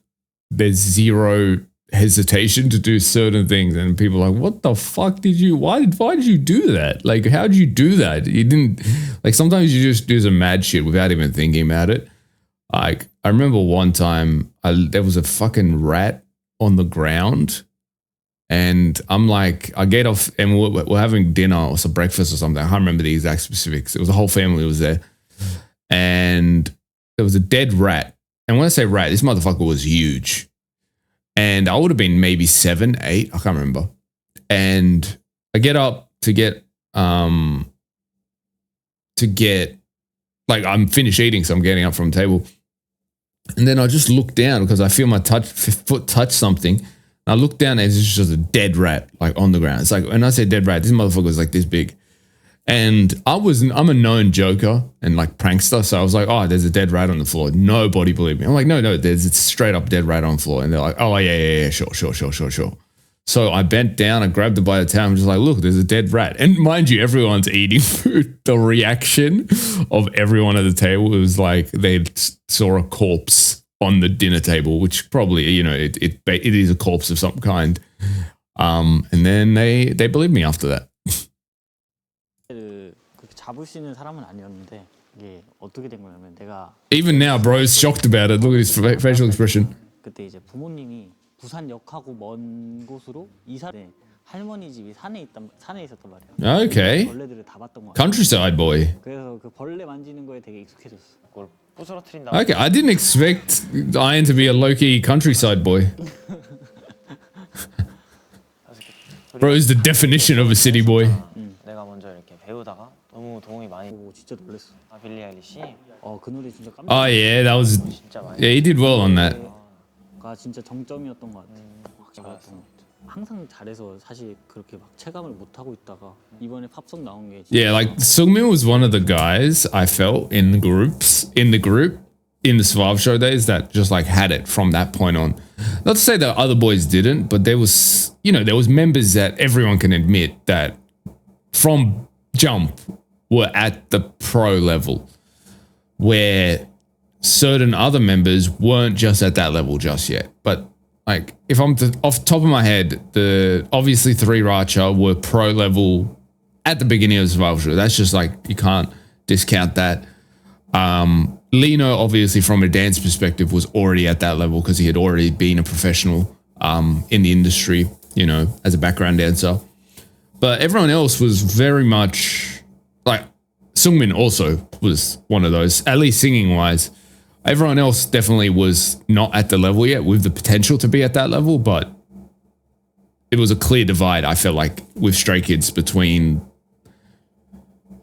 Speaker 1: there's zero hesitation to do certain things, and people are like, what the fuck did you, why did you do that? Like, how did you do that? You didn't, like, sometimes you just do some mad shit without even thinking about it. Like, I remember one time there was a fucking rat on the ground, and I'm like, I get off and we're having dinner or some breakfast or something. I can't remember the exact specifics. It was a whole family was there, and there was a dead rat. And when I say rat, this motherfucker was huge. And I would have been maybe 7, 8, I can't remember. And I get up to get like I'm finished eating, so I'm getting up from the table. And then I just look down because I feel my foot touch something. And I look down and it's just a dead rat like on the ground. It's like, when I say dead rat, this motherfucker was like this big. And I'm a known joker and like prankster. So I was like, oh, there's a dead rat on the floor. Nobody believed me. I'm like, no, there's a straight up dead rat on the floor. And they're like, oh, yeah, sure. So I bent down, I grabbed it by the tail. I'm just like, look, there's a dead rat. And mind you, everyone's eating food. The reaction of everyone at the table was like they saw a corpse on the dinner table, which probably, you know, it is a corpse of some kind. And then they believed me after that.
Speaker 4: 그렇게 잡을 수 있는 사람은 아니었는데 이게 어떻게 된 거냐면 내가
Speaker 1: Even now, bro is shocked about it. Look at his facial expression.
Speaker 4: 그때 이제 부모님이 부산역하고 먼 곳으로 이사를 할머니 집이 산에 있었단 말이야.
Speaker 1: Okay.
Speaker 4: 벌레들을 다 봤던 거 같아.
Speaker 1: Countryside boy.
Speaker 4: 그래서 그 벌레 만지는 거에 되게 익숙해졌어.
Speaker 2: 그걸 부스러뜨린
Speaker 1: Okay, I didn't expect I.N to be a low-key countryside boy. Bro is the definition of a city boy.
Speaker 2: 내가 먼저 이렇게 배우다가 너무 너무 도움이 많이
Speaker 4: 오 진짜 놀랐어.
Speaker 2: 아 빌리 아일리시
Speaker 4: 그 노래 진짜 깜짝
Speaker 1: Oh yeah, that was
Speaker 2: 진짜 많이
Speaker 1: yeah. He did well on that.
Speaker 4: 가 진짜 정점이었던 것 같아. 확 잘했던 것 같아. 항상 잘해서 사실 그렇게 막 체감을 못 하고 있다가 이번에 팝송 나온 게 진짜
Speaker 1: Yeah, like Seungmin was one of the guys I felt in the group in the Survival Show days that just like had it from that point on. Not to say that other boys didn't, but there was members that everyone can admit that from jump were at the pro level, where certain other members weren't just at that level just yet. But like, if I'm off the top of my head, the obviously 3 Racha were pro level at the beginning of the Survival Show. That's just like, you can't discount that. Lee Know, obviously from a dance perspective, was already at that level because he had already been a professional in the industry, you know, as a background dancer. But everyone else was very much like Seungmin also was one of those, at least singing wise. Everyone else definitely was not at the level yet with the potential to be at that level, but it was a clear divide, I felt like, with Stray Kids between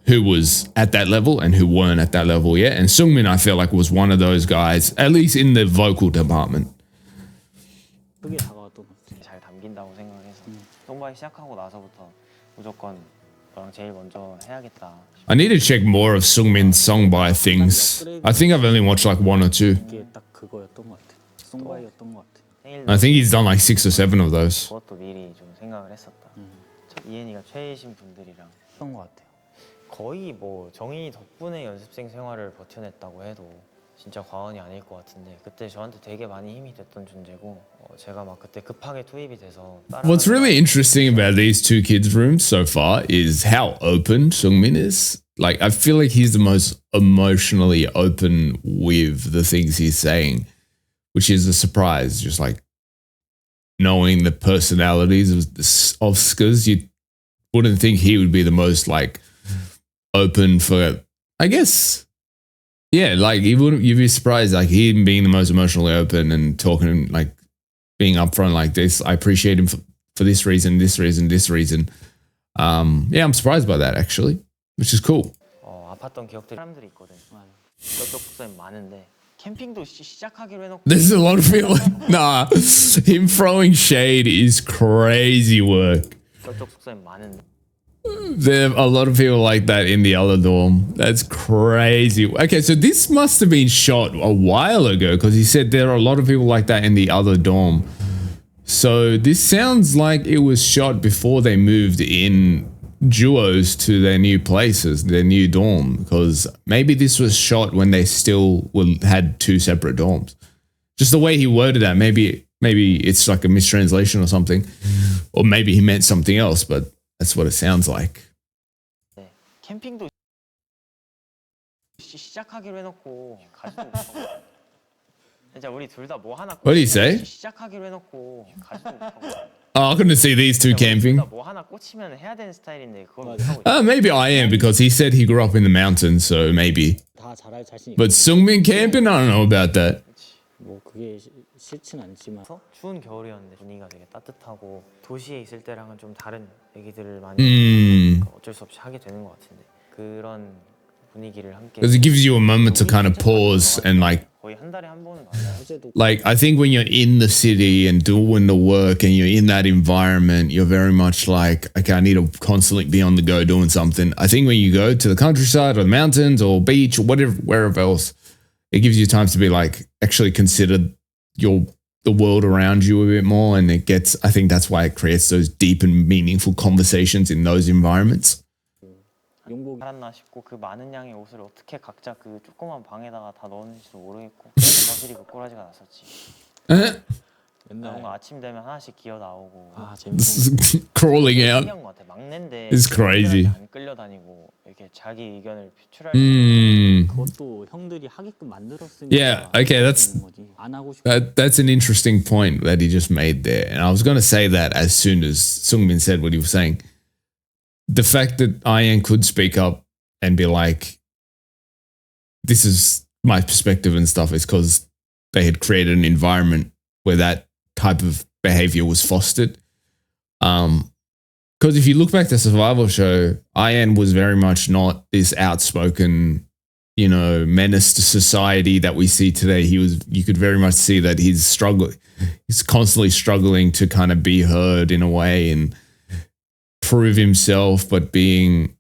Speaker 1: who was at that level and who weren't at that level yet. And Seungmin, I feel like, was one of those guys, at least in the vocal department.
Speaker 4: 크게 다가왔던 것 같아.
Speaker 2: 잘 담긴다고 생각을 해서 송바이 시작하고 나서부터 무조건 너랑 제일 먼저 해야겠다.
Speaker 1: I need to check more of Seungmin's song by things. I think I've only watched like 1 or 2.
Speaker 4: 이게 딱 그거였던 것 같아. 송바이였던 것 같아.
Speaker 1: I think he's done like 6 or 7 of those.
Speaker 2: 그것도 미리 좀 생각을 했었다. 이엔이가 최애신 분들이랑
Speaker 4: 했던 것 같아요.
Speaker 2: 거의 뭐 정인이 덕분에 연습생 생활을 버텨냈다고 해도 진짜 과언이 아닐 것 같은데 그때 저한테 되게 많이 힘이 됐던 존재고 제가 막 그때 급하게 투입이 돼서
Speaker 1: What's really interesting about these 2 kids' rooms so far is how open Seungmin is. Like, I feel like he's the most emotionally open with the things he's saying, which is a surprise. Just like knowing the personalities of Skuz, you wouldn't think he would be the most like open for, I guess, yeah, like you'd be surprised, like him being the most emotionally open and talking, like being upfront like this. I appreciate him for this reason, this reason, this reason. Yeah, I'm surprised by that actually, which is cool.
Speaker 2: 아팠던 기억들이 사람들이 있거든. 저쪽 숙소에 많은데 캠핑도 시작하기로 해놓고
Speaker 1: There's a lot of people. Nah, him throwing shade is crazy work.
Speaker 2: 저쪽 숙소에 많은데.
Speaker 1: There are a lot of people like that in the other dorm. That's crazy. Okay, so this must have been shot a while ago because he said there are a lot of people like that in the other dorm. So this sounds like it was shot before they moved in duos to their new places, their new dorm, because maybe this was shot when they still had 2 separate dorms. Just the way he worded that, maybe it's like a mistranslation or something, or maybe he meant something else, but that's what it sounds like.
Speaker 2: 캠핑도 시작하기로 해놓고 가지도 진짜 우리 둘 다 뭐 하나
Speaker 1: What did he say?
Speaker 2: 시작하기로 해놓고 가지도
Speaker 1: Oh, I couldn't see these 2 camping.
Speaker 2: 뭐 하나 꽂히면 해야 되는 스타일인데 그걸
Speaker 1: Maybe I am because he said he grew up in the mountains, so maybe.
Speaker 4: 다 잘할 자신
Speaker 1: But Seungmin camping, I don't know about that.
Speaker 4: 뭐 그게 싫진 않지만
Speaker 2: 추운 겨울이었는데 분위기가 되게 따뜻하고 도시에 있을 때랑은 좀 다른 얘기들을 많이 어쩔 수 없이 하게 되는 것 같은데 그런 분위기를 함께
Speaker 1: Because it gives you a moment to kind of pause and
Speaker 2: 거의 한 달에 한 번은 가요.
Speaker 1: like I think when you're in the city and doing the work and you're in that environment, you're very much like, okay, I need to constantly be on the go doing something. I think when you go to the countryside or the mountains or beach or whatever, wherever else, it gives you time to be like, actually consider the world around you a bit more. And I think that's why it creates those deep and meaningful conversations in those environments.
Speaker 2: 살았나 싶고 그 많은 양의 옷을 어떻게 각자 그 조그만 방에다가 다 넣었는지도 모르겠고 그래서 거실이 그 꼬라지가 났었지. 뭔가 아침 되면 하나씩 기어 나오고
Speaker 4: 재밌어.
Speaker 1: Crawling out.
Speaker 2: 신기한 것 같아. 막내인데
Speaker 1: It's crazy.
Speaker 2: 안 끌려다니고 이렇게 자기 의견을 표출할
Speaker 4: 그것도 형들이 하게끔 만들었으니까.
Speaker 1: Yeah, okay,
Speaker 4: 안 하고 싶어.
Speaker 1: that's an interesting point that he just made there. And I was going to say that as soon as Seungmin said what he was saying. The fact that I.N could speak up and be like, this is my perspective and stuff is because they had created an environment where that type of behavior was fostered. because if you look back to Survival Show, I.N was very much not this outspoken, you know, menace to society that we see today. You could very much see that he's constantly struggling to kind of be heard in a way and prove himself, but being,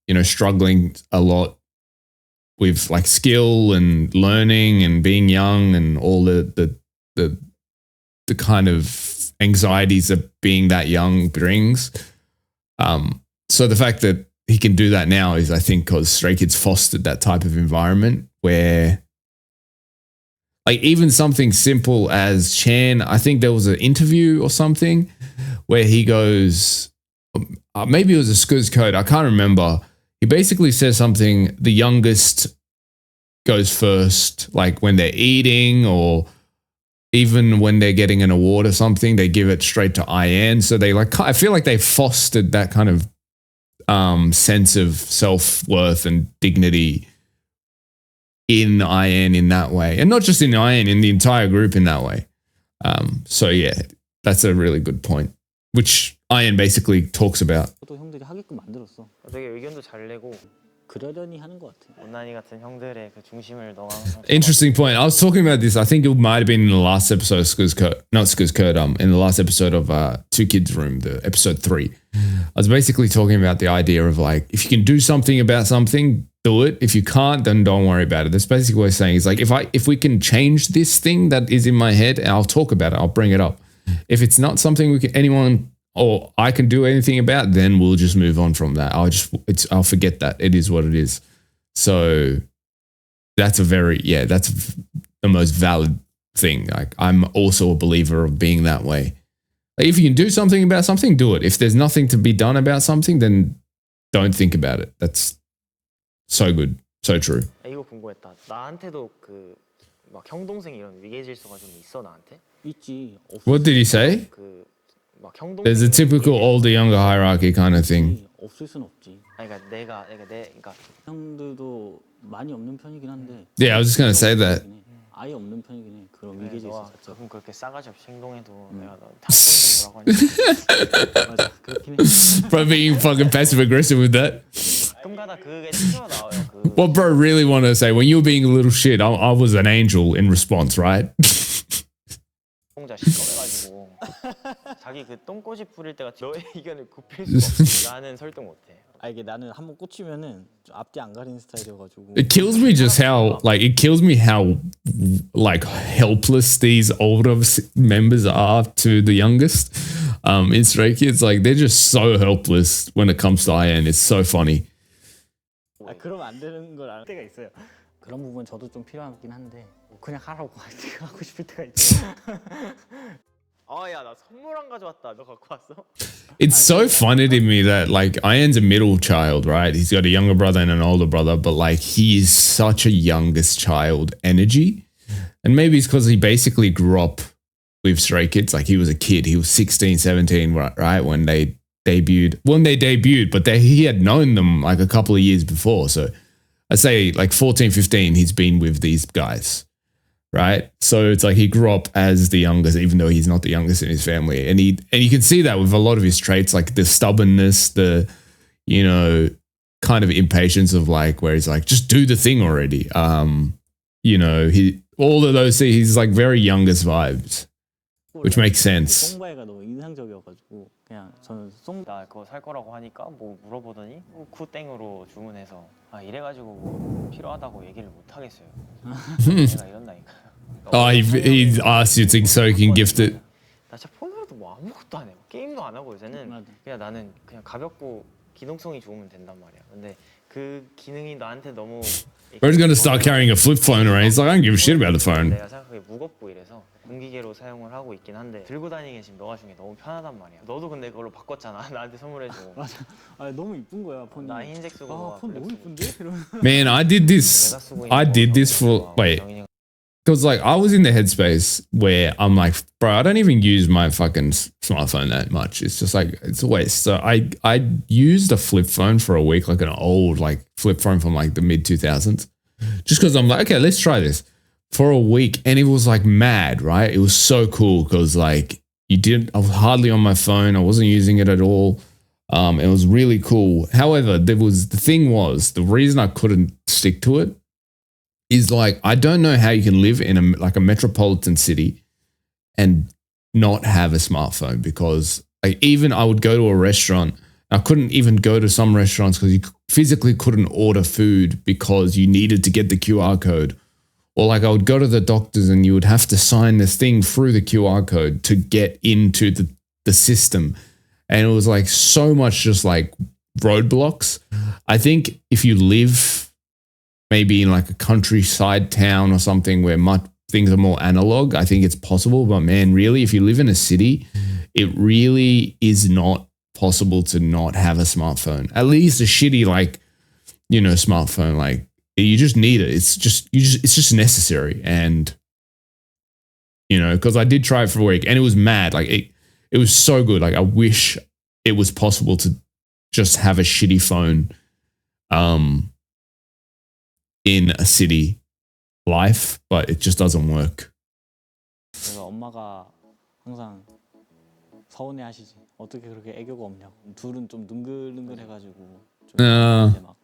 Speaker 1: you know, struggling a lot with like skill and learning and being young and all the kind of anxieties that being that young brings. So the fact that he can do that now is, I think, because Stray Kids fostered that type of environment where, like, even something simple as Chan, I think there was an interview or something where he goes, maybe it was a Skuz Code, I can't remember. He basically says something, the youngest goes first, like when they're eating or even when they're getting an award or something, they give it straight to I.N. So they like, I feel like they fostered that kind of sense of self-worth and dignity in I.N in that way. And not just in I.N, in the entire group in that way. So yeah, that's a really good point, which I.N basically talks about.
Speaker 4: 또 형들이 하게끔 만들었어.
Speaker 2: 되게 의견도 잘 내고
Speaker 4: 그러려니 하는 것 같아.
Speaker 2: 원난이 같은 형들의 그 중심을 너가 항상
Speaker 1: Interesting point. I was talking about this. I think it might have been in the last episode of Skuz Code, not Skuz Code, in the last episode of Two Kids Room, the Ep.3. I was basically talking about the idea of like, if you can do something about something, do it. If you can't, then don't worry about it. That's basically what I'm saying. Is like, if we can change this thing that is in my head, I'll talk about it. I'll bring it up. If it's not something anyone or I can do anything about, then we'll just move on from that. I'll forget that. It is what it is. So that's that's the most valid thing. Like, I'm also a believer of being that way. Like, if you can do something about something, do it. If there's nothing to be done about something, then don't think about it. That's so good. So true.
Speaker 2: 이거 궁금했다. 나한테도 그 막 형 동생 이런 위계 질서가 좀 있어 나한테?
Speaker 4: 있지.
Speaker 1: What did he say?
Speaker 2: 그막 형 동생.
Speaker 1: There's a typical older younger hierarchy kind of thing.
Speaker 4: 없을 순 없지.
Speaker 2: 그러니까 내가
Speaker 4: 형들도 많이 없는 편이긴 한데.
Speaker 1: Yeah, I was just gonna say that.
Speaker 4: 아예 없는 편이긴 해. 그런 위계 질서
Speaker 2: 너가
Speaker 4: 자체가.
Speaker 2: 조금 그렇게 싸가지 없이 행동해도 내가 너 당번좀 뭐라고 하니까
Speaker 4: 맞아. 그렇긴 해.
Speaker 1: Bro, being fucking passive aggressive with that.
Speaker 2: 가끔가다 그게 튀어나와요.
Speaker 1: What bro really want to say, when you were being a little shit, I was an angel in response, right?
Speaker 2: 혼자 시끄러가지고 자기 그 똥꼬집 부릴 때가 너의 의견을 굽힐 수가 없어. 나는 설득 못해.
Speaker 4: 아 이게 나는 한번 꽂히면은 좀 앞뒤 안 가리는 스타일이어가지고.
Speaker 1: It kills me just how like helpless these older members are to the youngest. In Stray Kids, like they're just so helpless when it comes to I.N. It's so funny.
Speaker 4: 아 그러면 안 되는 걸 알 때가 있어요. 그런 부분 저도 좀 필요하긴 한데 그냥 하라고 하고 싶을 때가 있죠.
Speaker 2: 야, 나 선물 안 가져왔다. 너 갖고 왔어?
Speaker 1: It's so funny to me that like I.N's a middle child, right? He's got a younger brother and an older brother, but like he is such a youngest child energy. And maybe it's because he basically grew up with Stray Kids. Like he was a kid. He was 16, 17, right? When they debuted. But he had known them like a couple of years before. So I'd say like 14, 15, he's been with these guys. Right. So it's like he grew up as the youngest, even though he's not the youngest in his family. And you can see that with a lot of his traits, like the stubbornness, the, you know, kind of impatience of like, where he's like, just do the thing already. You know, all of those things, he's like very youngest vibes, which makes sense.
Speaker 4: 송바이가 너무 인상적이어가지고 그냥 저는
Speaker 2: 나 그거 살 거라고 하니까 뭐 물어보더니 쿠땡으로 주문해서 이래가지고 뭐 필요하다고 얘기를 못 하겠어요. 내가 이런다니까.
Speaker 1: He asked you to, so he can gift it.
Speaker 2: 나 진짜 폰으로도 뭐 아무것도 안 해. 게임도 안 하고 요새는 그냥 나는 그냥 가볍고 기동성이 좋으면 된단 말이야. 근데 그 기능이 나한테 너무
Speaker 1: Bro's gonna start carrying a flip phone around. He's like, I don't give a shit about the phone.
Speaker 2: 내가 생각하기에 무겁고 이래서 공기계로 사용을 하고 있긴 한데 들고 다니기 지금 너가 중에 너무 편하단 말이야. 너도 근데 그걸로 바꿨잖아. 나한테 선물해줘.
Speaker 4: 맞아. 아 너무 이쁜 거야 폰이.
Speaker 2: 나 흰색 쓰고
Speaker 4: 폰 너무 이쁜데?
Speaker 1: Man, I did this for wait. Because like I was in the headspace where I'm like, bro, I don't even use my fucking smartphone that much. It's just like it's a waste. So I used a flip phone for a week, like an old like flip phone from like the mid 2000s, just because I'm like, okay, let's try this for a week, and it was like mad, right? It was so cool because like I was hardly on my phone. I wasn't using it at all. It was really cool. However, the reason I couldn't stick to it is like, I don't know how you can live in a metropolitan city and not have a smartphone, because like, even I would go to a restaurant. I couldn't even go to some restaurants because you physically couldn't order food because you needed to get the QR code. Or like I would go to the doctors and you would have to sign this thing through the QR code to get into the system. And it was like so much just like roadblocks. I think if you live maybe in like a countryside town or something where things are more analog, I think it's possible. But man, really, if you live in a city, it really is not possible to not have a smartphone. At least a shitty, like, you know, smartphone. Like, you just need it. It's just necessary. And, you know, because I did try it for a week and it was mad. Like, it was so good. Like, I wish it was possible to just have a shitty phone in a city life, but it just doesn't work.
Speaker 4: 그래서 엄마가 항상 서운해하시지. 어떻게 그렇게 애교가 없냐고. 둘은 좀 능글능글해가지고 좀 이제 막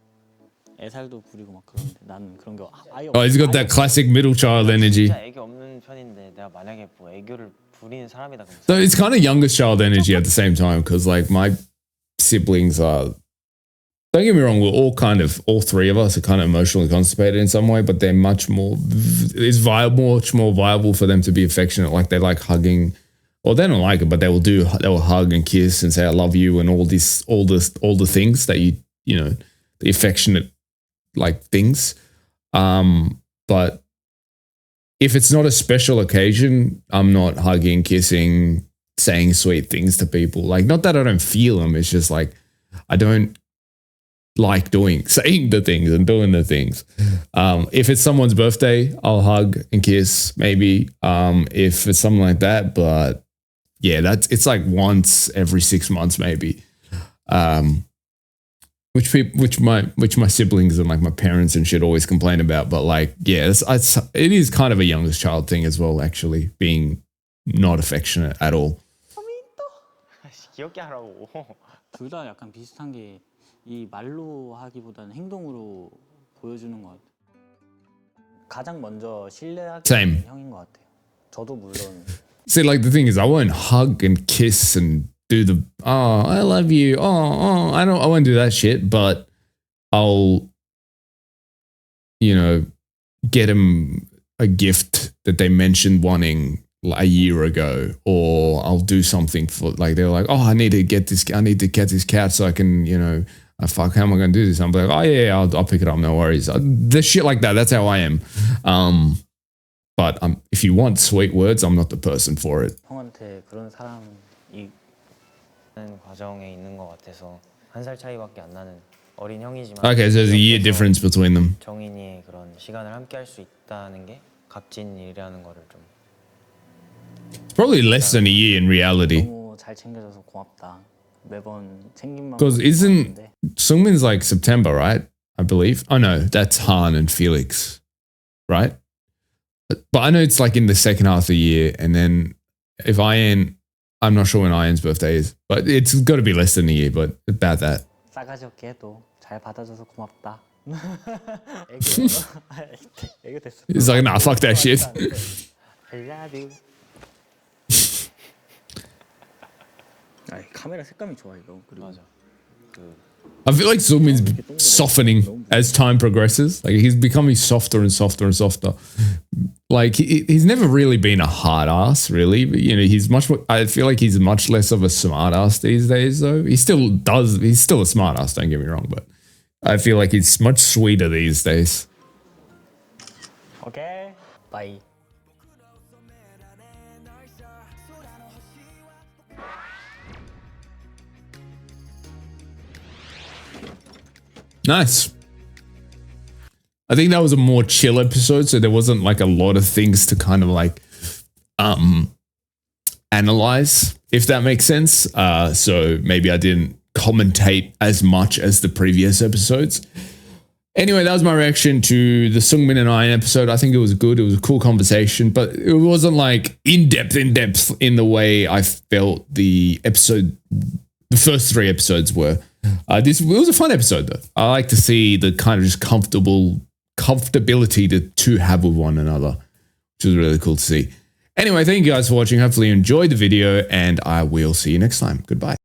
Speaker 4: 애살도 부리고 막 그러는데 나는 그런 게 아예 없어.
Speaker 1: Oh, he's got that classic middle child energy.
Speaker 2: 진짜 애교 없는 편인데 내가 만약에 뭐 애교를 부리는 사람이다 그러면
Speaker 1: So it's kind of youngest child energy at the same time, because like my siblings are, don't get me wrong, all three of us are kind of emotionally constipated in some way, but they're much more viable for them to be affectionate. Like they like hugging, or they don't like it, but they will hug and kiss and say, I love you, and all the things that you know, the affectionate like things. But if it's not a special occasion, I'm not hugging, kissing, saying sweet things to people. Like, not that I don't feel them. It's just like, I don't like saying the things and doing the things. If it's someone's birthday, I'll hug and kiss maybe. If it's something like that, but yeah, it's like once every 6 months maybe. Which my siblings and like my parents and shit always complain about. But like, yeah, it is kind of a youngest child thing as well, actually, being not affectionate at all.
Speaker 2: 귀엽게 하라고.
Speaker 4: 둘 다 약간 비슷한 게 이 말로 하기보다는 행동으로 보여주는 것 같아요. 가장 먼저 신뢰하게 되는 형인 것 같아요. 저도 물론.
Speaker 1: See, like the thing is, I won't hug and kiss and do the I love you. I won't do that shit. But I'll, you know, get them a gift that they mentioned wanting a year ago, or I'll do something for, like, they're like, I need to get this cat so I can, you know, fuck, how am I going to do this? I'm like, oh yeah, I'll pick it up, no worries. The shit like that, that's how I am. But if you want sweet words, I'm not the person for it.
Speaker 4: 형한테 그런 사람이
Speaker 2: 과정에 있는 것 같아서 1살 차이밖에 안 나는 어린 형이지만.
Speaker 1: Okay, so there's a year difference between them.
Speaker 2: 정인이의 그런 시간을 함께 할 수 있다는 게 값진 일이라는 거를 좀.
Speaker 1: It's probably less than a year in reality.
Speaker 4: 너무 잘 챙겨줘서 고맙다. 매번 챙김만.
Speaker 1: Because isn't Seungmin's like September, right? I believe. Oh no, that's Han and Felix, right? But I know it's like in the second half of the year, and then if I.N, I'm not sure when I.N's birthday is, but it's got to be less than a year. But about that.
Speaker 4: 싸가지 없게 해도 잘 받아줘서 고맙다. 애교 됐어.
Speaker 1: He's like, nah, fuck that shit.
Speaker 2: I love you.
Speaker 4: 카메라 색감이 좋아 이거. 그리고
Speaker 2: 맞아.
Speaker 1: I feel like Seungmin's softening as time progresses. Like, he's becoming softer and softer and softer. Like, he's never really been a hard ass, really. But, you know, he's much more, I feel like he's much less of a smart ass these days, though. He's still a smart ass, don't get me wrong, but I feel like he's much sweeter these days.
Speaker 4: Okay. Bye.
Speaker 1: Nice. I think that was a more chill episode, so there wasn't like a lot of things to kind of like analyze, if that makes sense. So maybe I didn't commentate as much as the previous episodes. Anyway, that was my reaction to the Seungmin and I.N episode. I think it was good. It was a cool conversation, but it wasn't like in depth in the way I felt the episode The first 3 episodes were. It was a fun episode though. I like to see the kind of just comfortability the two have with one another, which was really cool to see. Anyway, thank you guys for watching. Hopefully you enjoyed the video, and I will see you next time. Goodbye.